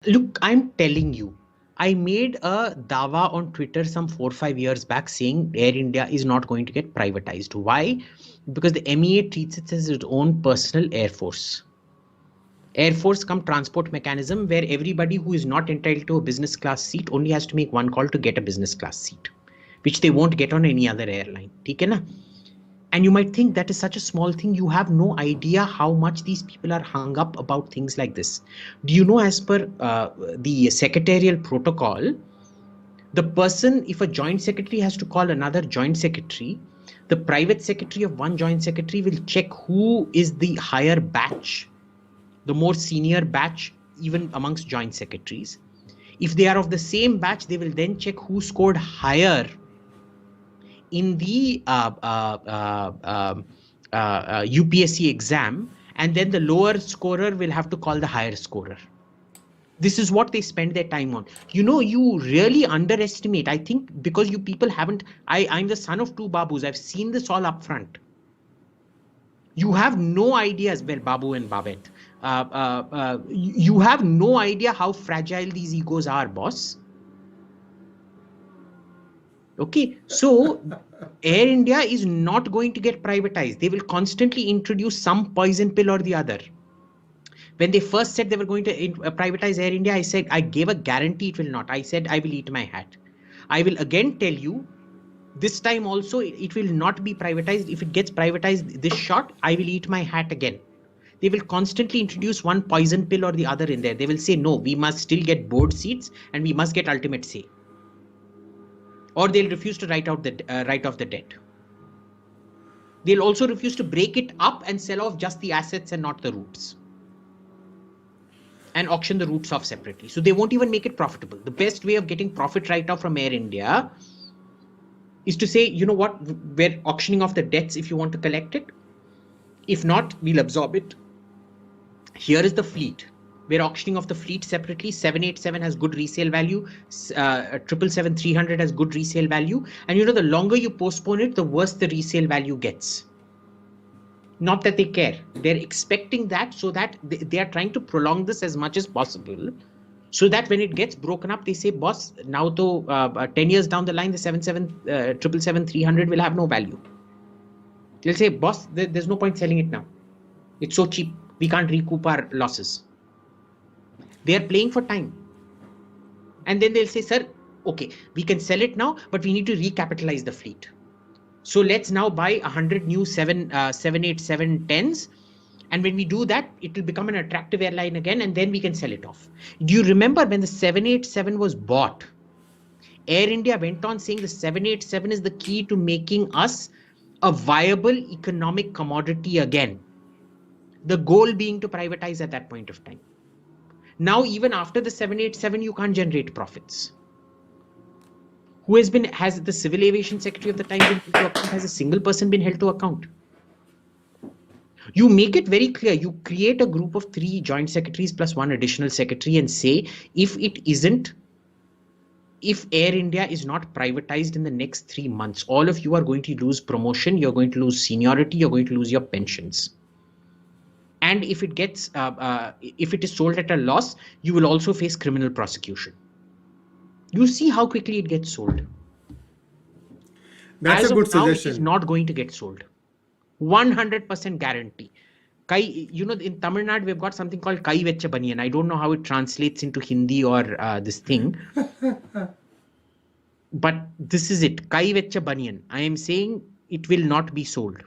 Look, I'm telling you, I made a dawa on Twitter some 4 or 5 years back saying Air India is not going to get privatized. Why? Because the MEA treats it as its own personal air force. Air Force come transport mechanism where everybody who is not entitled to a business class seat only has to make one call to get a business class seat, which they won't get on any other airline. ठीक है ना? And you might think that is such a small thing. You have no idea how much these people are hung up about things like this. Do you know, as per the secretarial protocol, the person, if a joint secretary has to call another joint secretary, the private secretary of one joint secretary will check who is the higher batch, the more senior batch, even amongst joint secretaries. If they are of the same batch, they will then check who scored higher in the UPSC exam, and then the lower scorer will have to call the higher scorer. This is what they spend their time on. You know, you really underestimate. I think because you people haven't, I'm the son of two Babus. I've seen this all up front. You have no idea as well, Babu and Babette. You have no idea how fragile these egos are, boss. Okay, so Air India is not going to get privatized. They will constantly introduce some poison pill or the other. When they first said they were going to privatize Air India, I said, I gave a guarantee it will not. I said, I will eat my hat. I will again tell you, this time also, it will not be privatized. If it gets privatized this shot, I will eat my hat again. They will constantly introduce one poison pill or the other in there. They will say, no, we must still get board seats and we must get ultimate say. Or they'll refuse to write off the debt. They'll also refuse to break it up and sell off just the assets and not the routes, and auction the routes off separately. So they won't even make it profitable. The best way of getting profit write-off from Air India is to say, you know what, we're auctioning off the debts if you want to collect it. If not, we'll absorb it. Here is the fleet. We're auctioning off the fleet separately. 787 has good resale value. 777-300 has good resale value. And you know, the longer you postpone it, the worse the resale value gets. Not that they care. They're expecting that, so that they are trying to prolong this as much as possible, so that when it gets broken up, they say, boss, now to 10 years down the line, the 777-300 will have no value. They'll say, boss, there's no point selling it now. It's so cheap. We can't recoup our losses. They are playing for time. And then they'll say, sir, okay, we can sell it now, but we need to recapitalize the fleet. So let's now buy 100 new 787-10s. And when we do that, it will become an attractive airline again, and then we can sell it off. Do you remember when the 787 was bought? Air India went on saying the 787 is the key to making us a viable economic commodity again. The goal being to privatize at that point of time. Now, even after the 787, you can't generate profits. Who has the civil aviation secretary of the time been held to account? Has a single person been held to account? You make it very clear. You create a group of 3 joint secretaries plus 1 additional secretary and say, if Air India is not privatized in the next 3 months, all of you are going to lose promotion, you're going to lose seniority, you're going to lose your pensions. And if it gets, if it is sold at a loss, you will also face criminal prosecution. You see how quickly it gets sold. That's a good suggestion. Now, it is not going to get sold. 100% guarantee. You know, in Tamil Nadu, we've got something called Kai Vecha Baniyan. I don't know how it translates into Hindi or this thing. But this is it. Kai Vecha Baniyan. I am saying it will not be sold.